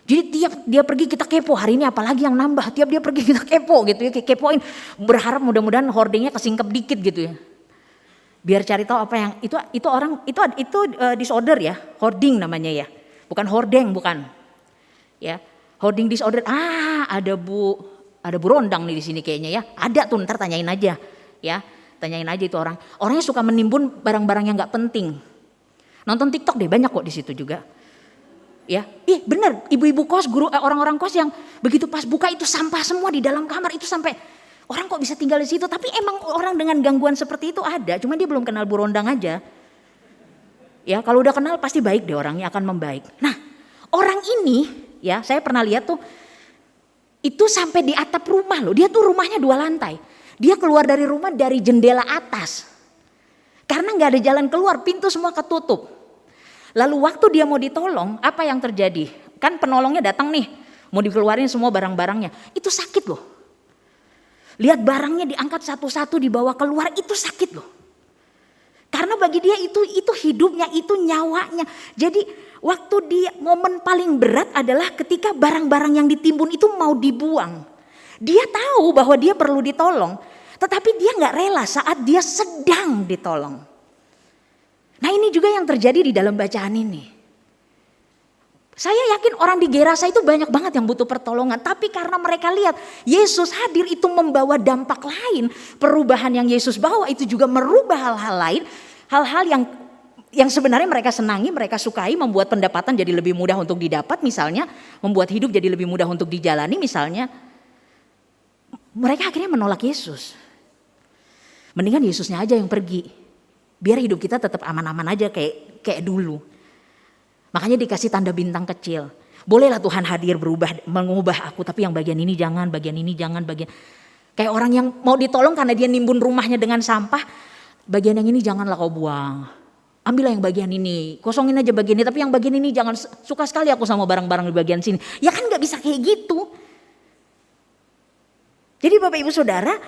jadi tiap dia pergi kita kepo, hari ini apalagi yang nambah, tiap dia pergi kita kepo gitu ya, kepoin, berharap mudah-mudahan hoardingnya kesingkep dikit gitu ya, biar cari tahu apa yang itu orang itu disorder ya, hoarding namanya ya, bukan hordeng bukan, ya hoarding disorder. Ada bu Rondang nih di sini kayaknya ya, ada tuh ntar tanyain aja ya, tanyain aja itu orangnya suka menimbun barang-barang yang nggak penting, Nonton TikTok deh, banyak kok di situ juga. Ya, bener, ibu-ibu kos, guru, orang-orang kos yang begitu pas buka itu sampah semua di dalam kamar itu, sampai orang kok bisa tinggal di situ. Tapi emang orang dengan gangguan seperti itu ada, cuma dia belum kenal Bu Rondang aja. Ya, kalau udah kenal pasti baik deh, orangnya akan membaik. Nah, orang ini ya saya pernah lihat tuh, itu sampai di atap rumah loh. Dia tuh rumahnya 2 lantai. Dia keluar dari rumah dari jendela atas. Karena gak ada jalan keluar, pintu semua ketutup. Lalu waktu dia mau ditolong, apa yang terjadi? Kan penolongnya datang nih, mau dikeluarin semua barang-barangnya. Itu sakit loh. Lihat barangnya diangkat satu-satu dibawa keluar, itu sakit loh. Karena bagi dia itu hidupnya, itu nyawanya. Jadi waktu dia momen paling berat adalah ketika barang-barang yang ditimbun itu mau dibuang. Dia tahu bahwa dia perlu ditolong, tetapi dia gak rela saat dia sedang ditolong. Nah, ini juga yang terjadi di dalam bacaan ini. Saya yakin orang di Gerasa itu banyak banget yang butuh pertolongan. Tapi karena mereka lihat Yesus hadir itu membawa dampak lain. Perubahan yang Yesus bawa itu juga merubah hal-hal lain. Hal-hal yang sebenarnya mereka senangi, mereka sukai, membuat pendapatan jadi lebih mudah untuk didapat misalnya. Membuat hidup jadi lebih mudah untuk dijalani misalnya. Mereka akhirnya menolak Yesus. Mendingan Yesusnya aja yang pergi. Biar hidup kita tetap aman-aman aja kayak dulu. Makanya dikasih tanda bintang kecil. Bolehlah Tuhan hadir berubah, mengubah aku, tapi yang bagian ini jangan, bagian ini jangan, bagian. Kayak orang yang mau ditolong karena dia nimbun rumahnya dengan sampah. Bagian yang ini janganlah kau buang. Ambillah yang bagian ini, kosongin aja bagian ini, tapi yang bagian ini jangan. Suka sekali aku sama barang-barang di bagian sini. Ya kan gak bisa kayak gitu. Jadi Bapak Ibu Saudara,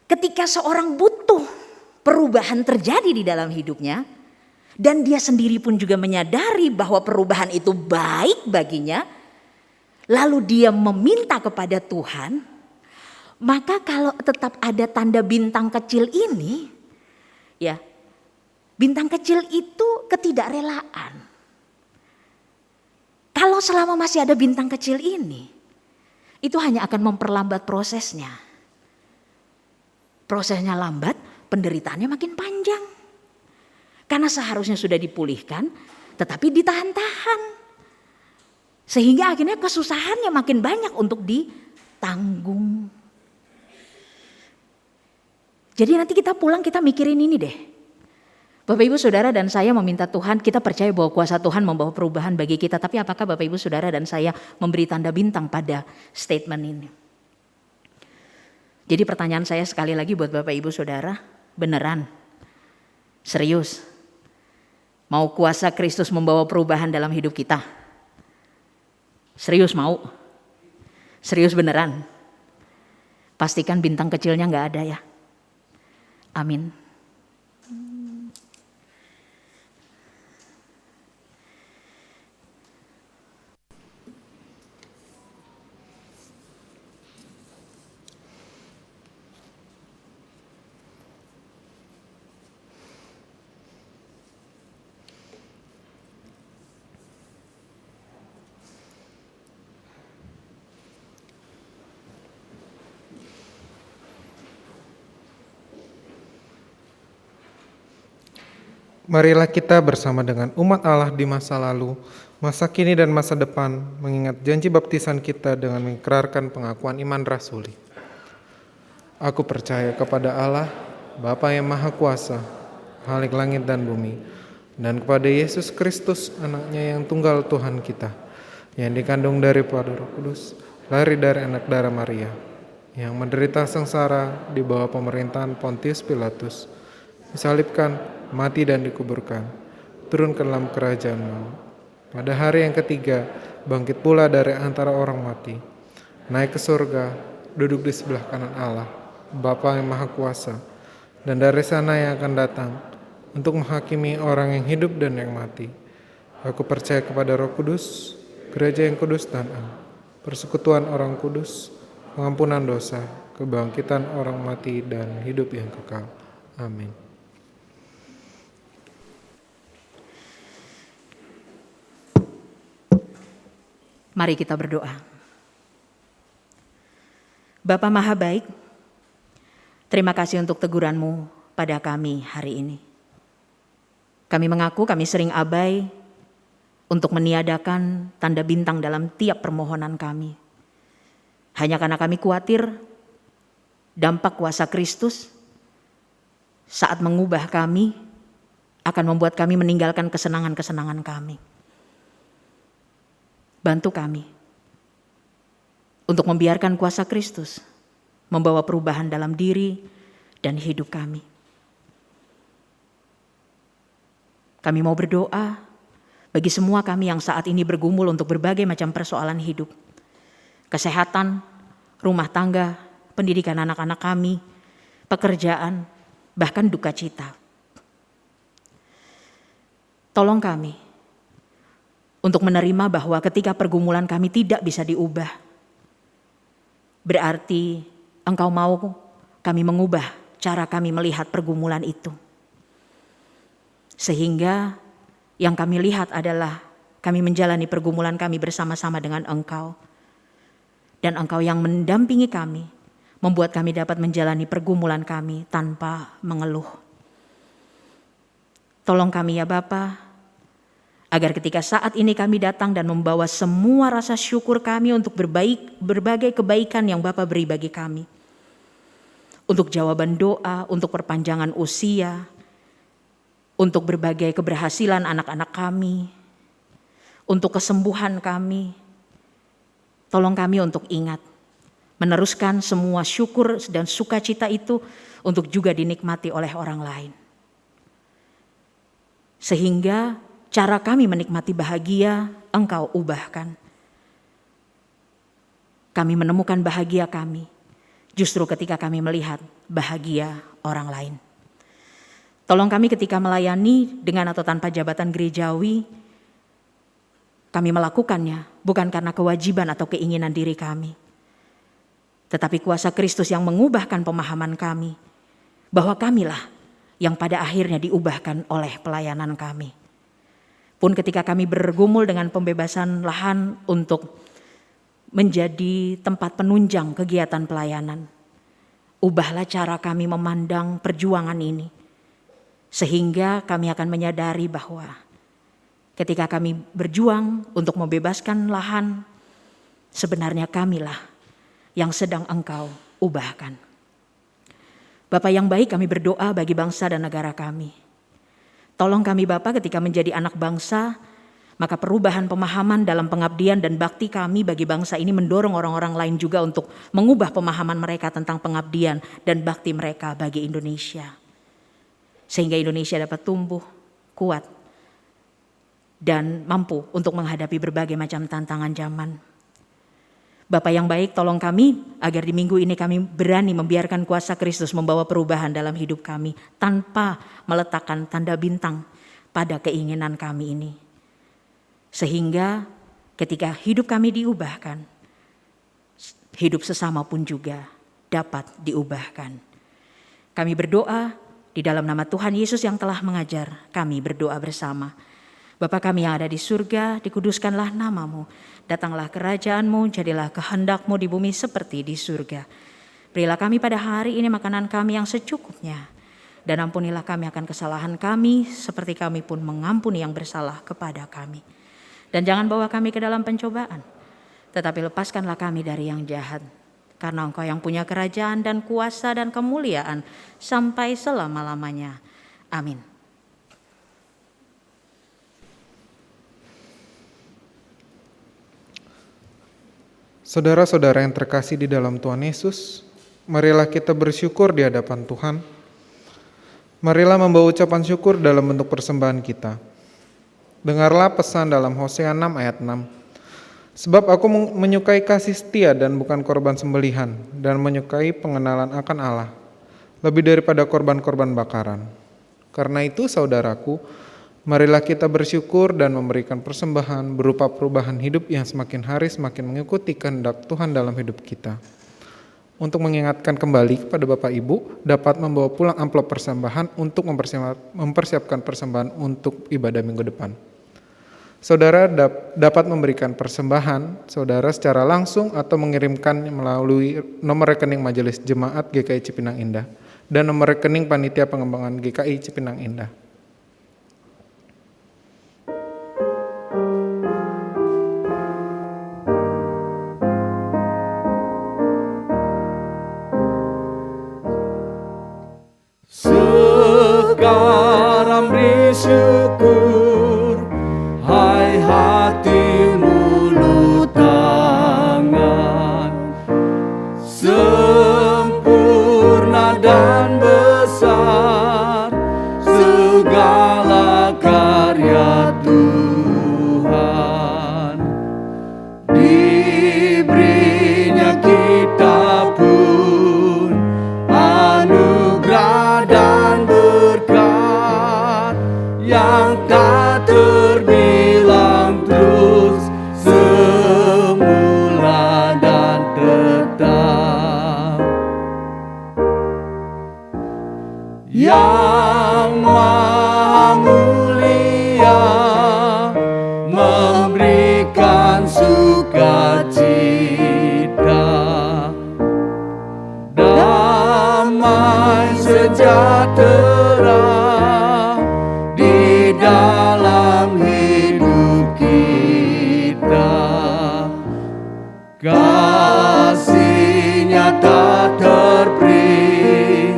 ketika seorang butuh perubahan terjadi di dalam hidupnya, dan dia sendiri pun juga menyadari bahwa perubahan itu baik baginya, lalu dia meminta kepada Tuhan, maka kalau tetap ada tanda bintang kecil ini, ya, bintang kecil itu ketidakrelaan. Kalau selama masih ada bintang kecil ini, itu hanya akan memperlambat prosesnya. Prosesnya lambat, penderitaannya makin panjang. Karena seharusnya sudah dipulihkan, tetapi ditahan-tahan. Sehingga akhirnya kesusahannya makin banyak untuk ditanggung. Jadi nanti kita pulang kita mikirin ini deh. Bapak Ibu Saudara dan saya meminta Tuhan, kita percaya bahwa kuasa Tuhan membawa perubahan bagi kita. Tapi apakah Bapak Ibu Saudara dan saya memberi tanda bintang pada statement ini? Jadi pertanyaan saya sekali lagi buat Bapak Ibu Saudara, beneran, serius, mau kuasa Kristus membawa perubahan dalam hidup kita? Serius mau? Serius beneran? Pastikan bintang kecilnya gak ada ya. Amin. Marilah kita bersama dengan umat Allah di masa lalu, masa kini dan masa depan, mengingat janji baptisan kita dengan mengikrarkan pengakuan iman rasuli. Aku percaya kepada Allah, Bapa yang Maha Kuasa, Khalik langit dan bumi, dan kepada Yesus Kristus, anaknya yang tunggal Tuhan kita, yang dikandung dari Roh Kudus, lahir dari anak darah Maria, yang menderita sengsara di bawah pemerintahan Pontius Pilatus, disalibkan, mati dan dikuburkan, turun ke dalam kerajaan maut. Pada hari yang ketiga, bangkit pula dari antara orang mati, naik ke surga, duduk di sebelah kanan Allah, Bapa yang Maha Kuasa, dan dari sana yang akan datang untuk menghakimi orang yang hidup dan yang mati. Aku percaya kepada Roh Kudus, gereja yang kudus dan am, persekutuan orang kudus, pengampunan dosa, kebangkitan orang mati dan hidup yang kekal. Amin. Mari kita berdoa. Bapa Maha Baik, terima kasih untuk teguran-Mu pada kami hari ini. Kami mengaku kami sering abai untuk meniadakan tanda bintang dalam tiap permohonan kami. Hanya karena kami khawatir dampak kuasa Kristus saat mengubah kami akan membuat kami meninggalkan kesenangan-kesenangan kami. Bantu kami untuk membiarkan kuasa Kristus membawa perubahan dalam diri dan hidup kami. Kami mau berdoa bagi semua kami yang saat ini bergumul untuk berbagai macam persoalan hidup. Kesehatan, rumah tangga, pendidikan anak-anak kami, pekerjaan, bahkan duka cita. Tolong kami untuk menerima bahwa ketika pergumulan kami tidak bisa diubah, berarti Engkau mau kami mengubah cara kami melihat pergumulan itu. Sehingga yang kami lihat adalah kami menjalani pergumulan kami bersama-sama dengan Engkau. Dan Engkau yang mendampingi kami, membuat kami dapat menjalani pergumulan kami tanpa mengeluh. Tolong kami ya Bapa, agar ketika saat ini kami datang dan membawa semua rasa syukur kami untuk berbagai kebaikan yang Bapa beri bagi kami. Untuk jawaban doa, untuk perpanjangan usia, untuk berbagai keberhasilan anak-anak kami, untuk kesembuhan kami. Tolong kami untuk ingat, meneruskan semua syukur dan sukacita itu untuk juga dinikmati oleh orang lain. Sehingga cara kami menikmati bahagia Engkau ubahkan. Kami menemukan bahagia kami justru ketika kami melihat bahagia orang lain. Tolong kami ketika melayani dengan atau tanpa jabatan gerejawi, kami melakukannya bukan karena kewajiban atau keinginan diri kami, tetapi kuasa Kristus yang mengubahkan pemahaman kami, bahwa kamilah yang pada akhirnya diubahkan oleh pelayanan kami. Pun ketika kami bergumul dengan pembebasan lahan untuk menjadi tempat penunjang kegiatan pelayanan, ubahlah cara kami memandang perjuangan ini. Sehingga kami akan menyadari bahwa ketika kami berjuang untuk membebaskan lahan, sebenarnya kamilah yang sedang Engkau ubahkan. Bapa yang baik, kami berdoa bagi bangsa dan negara kami. Tolong kami Bapa ketika menjadi anak bangsa, maka perubahan pemahaman dalam pengabdian dan bakti kami bagi bangsa ini mendorong orang-orang lain juga untuk mengubah pemahaman mereka tentang pengabdian dan bakti mereka bagi Indonesia. Sehingga Indonesia dapat tumbuh, kuat, dan mampu untuk menghadapi berbagai macam tantangan zaman. Bapa yang baik, tolong kami agar di minggu ini kami berani membiarkan kuasa Kristus membawa perubahan dalam hidup kami tanpa meletakkan tanda bintang pada keinginan kami ini. Sehingga ketika hidup kami diubahkan, hidup sesama pun juga dapat diubahkan. Kami berdoa di dalam nama Tuhan Yesus yang telah mengajar kami berdoa bersama. Bapa kami yang ada di surga, dikuduskanlah namamu. Datanglah kerajaan-Mu, jadilah kehendak-Mu di bumi seperti di surga. Berilah kami pada hari ini makanan kami yang secukupnya. Dan ampunilah kami akan kesalahan kami, seperti kami pun mengampuni yang bersalah kepada kami. Dan jangan bawa kami ke dalam pencobaan, tetapi lepaskanlah kami dari yang jahat. Karena Engkau yang punya kerajaan dan kuasa dan kemuliaan sampai selama-lamanya. Amin. Saudara-saudara yang terkasih di dalam Tuhan Yesus, marilah kita bersyukur di hadapan Tuhan. Marilah membawa ucapan syukur dalam bentuk persembahan kita. Dengarlah pesan dalam Hosea 6 ayat 6. Sebab aku menyukai kasih setia dan bukan korban sembelihan, dan menyukai pengenalan akan Allah, lebih daripada korban-korban bakaran. Karena itu saudaraku, marilah kita bersyukur dan memberikan persembahan berupa perubahan hidup yang semakin hari semakin mengikuti kehendak Tuhan dalam hidup kita. Untuk mengingatkan kembali kepada Bapak Ibu, dapat membawa pulang amplop persembahan untuk mempersiapkan persembahan untuk ibadah minggu depan. Saudara dapat memberikan persembahan saudara secara langsung atau mengirimkan melalui nomor rekening Majelis Jemaat GKI Cipinang Indah dan nomor rekening Panitia Pengembangan GKI Cipinang Indah. kita terperi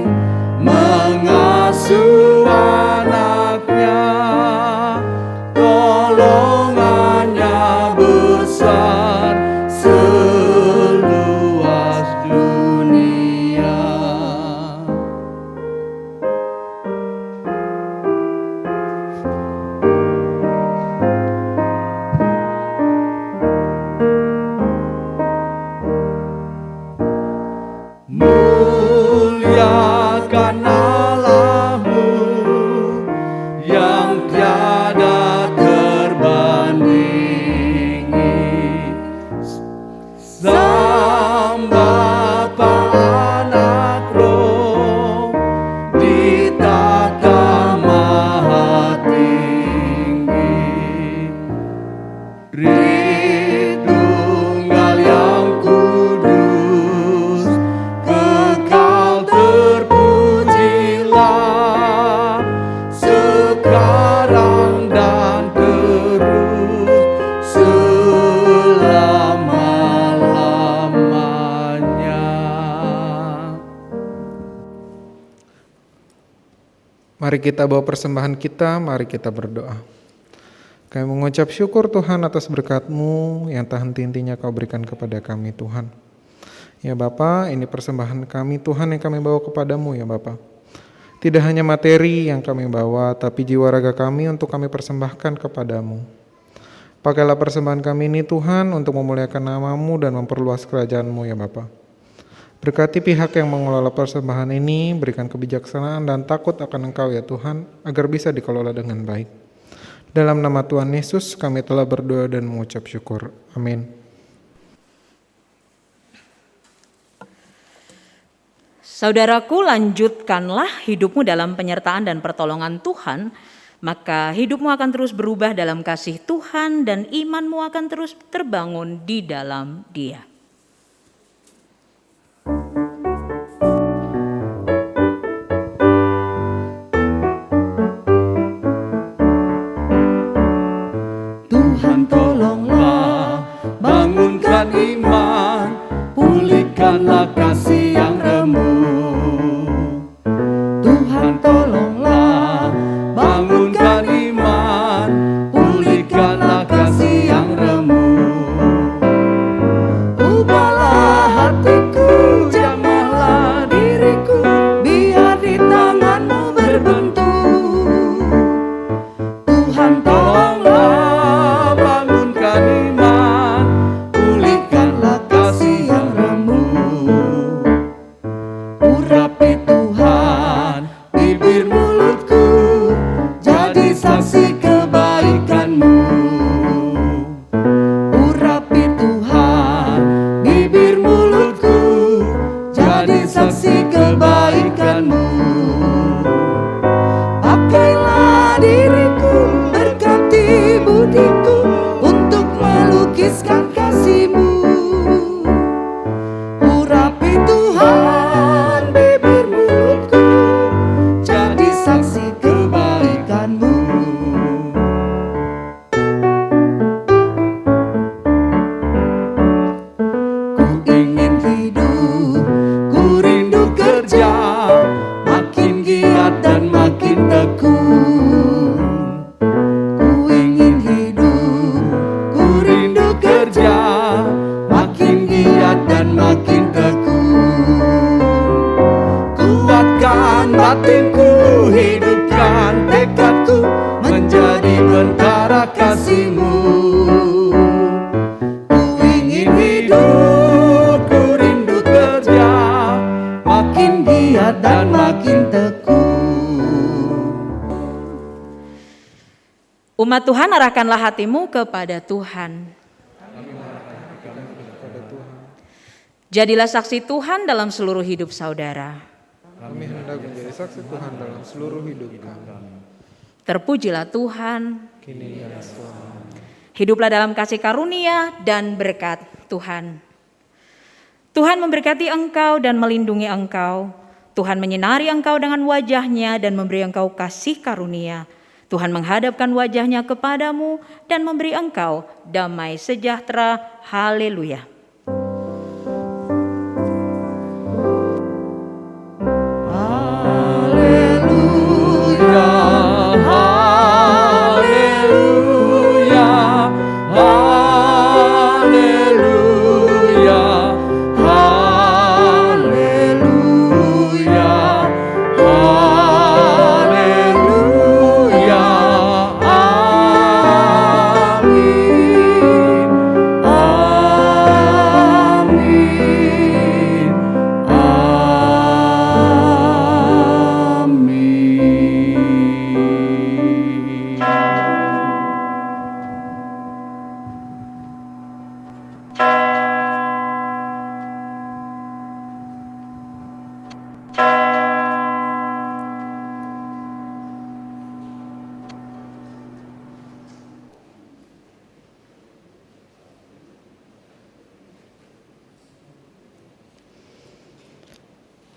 mengasuh anaknya, tolongannya besar seluas dunia. Muliakan Allahmu yang tiada terbandingi. Sang Bapa Anak Roh di takhta maha tinggi. Tritunggal yang kudus, kekal terpujilah, sekarang dan terus selama-lamanya. Mari kita bawa persembahan kita, mari kita berdoa. Kami mengucap syukur Tuhan atas berkat-Mu yang tak henti-hentinya Kau berikan kepada kami Tuhan. Ya Bapa, ini persembahan kami Tuhan yang kami bawa kepadamu ya Bapa. Tidak hanya materi yang kami bawa, tapi jiwa raga kami untuk kami persembahkan kepadamu. Pakailah persembahan kami ini Tuhan untuk memuliakan nama-Mu dan memperluas kerajaan-Mu ya Bapa. Berkati pihak yang mengelola persembahan ini, berikan kebijaksanaan dan takut akan Engkau ya Tuhan, agar bisa dikelola dengan baik. Dalam nama Tuhan Yesus kami telah berdoa dan mengucap syukur. Amin. Saudaraku, lanjutkanlah hidupmu dalam penyertaan dan pertolongan Tuhan, maka hidupmu akan terus berubah dalam kasih Tuhan dan imanmu akan terus terbangun di dalam Dia. Tuhan tolonglah, bangunkan iman, pulihkanlah kasih yang remuk. Tuhan tolonglah, bangunkan iman, pulihkanlah kasih yang remuk. Ubahlah hatiku, jamahlah diriku, biar di tangan-Mu berbentuk. Tuhan tolonglah, bangunkan iman, pulihkanlah kasih yang remuk. Urapi Tuhan bibir mulutku, jadi saksi kebaikan-Mu. Urapi Tuhan bibir mulutku, jadi saksi kebaikan-Mu. Pakailah diriku, berkati budiku, untuk melukiskan kasih-Mu. Urapi Tuhan bibir mulutku, jadi saksi kebaikan-Mu. Ku ingin hidup, ku rindu kerja, makin giat dan makin tekun. Ku ingin hidup, ku rindu kerja, makin giat dan makin tekun. Kuatkan batinku, hidupkan tekadku, menjadi bentara kasih-Mu. Ku ingin hidup, ku rindu kerja, makin giat dan makin tekun. Umat Tuhan, arahkanlah hatimu kepada Tuhan. Jadilah saksi Tuhan dalam seluruh hidup saudara. Kami hendak menjadi saksi Tuhan dalam seluruh hidup kami. Terpujilah Tuhan. Kini dan selamanya. Hiduplah dalam kasih karunia dan berkat Tuhan. Tuhan memberkati engkau dan melindungi engkau. Tuhan menyinari engkau dengan wajah-Nya dan memberi engkau kasih karunia. Tuhan menghadapkan wajah-Nya kepadamu dan memberi engkau damai sejahtera. Haleluya.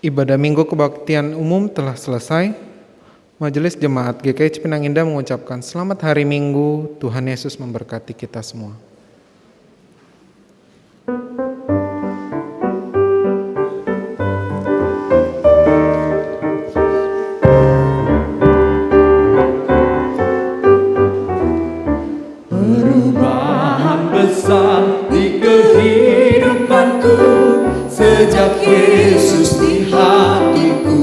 Ibadah Minggu Kebaktian Umum telah selesai. Majelis Jemaat GKI Cipinang Indah mengucapkan selamat hari Minggu. Tuhan Yesus memberkati kita semua. Perubahan besar di kehidupanku sejak Yesus di hatiku.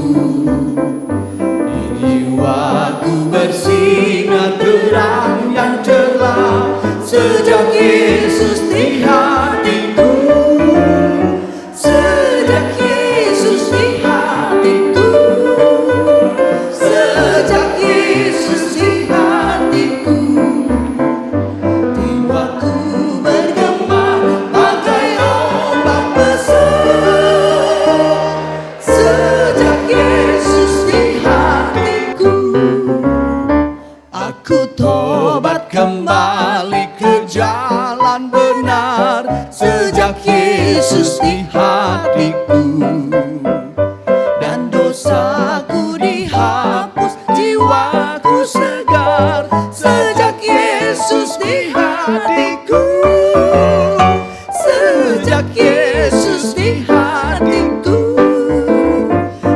Di jiwaku bersinar terang yang cerah sejak Yesus di hatiku. Sejak Yesus di hatiku. Sejak Yesus di hatiku. Jiwaku bergema bagai ombak besar sejak Yesus di hatiku. Aku tobat kembali ke jalan benar sejak Yesus di hatiku. Dan dosaku dihapus, jiwaku segar sejak Yesus di hatiku. Sejak Yesus di hatiku.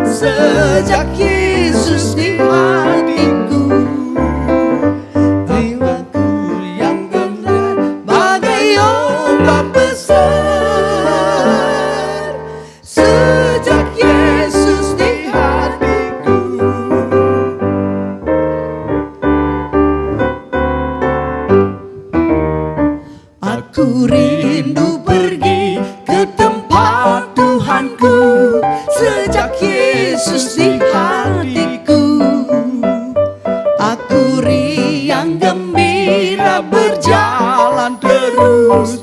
Sejak Yesus di hatiku. Jiwaku yang gemetar bagai ombak besar sejak Yesus di hatiku. Aku rindu pergi ke tempat Tuhanku sejak Yesus di hatiku. Aku riang gembira berjalan terus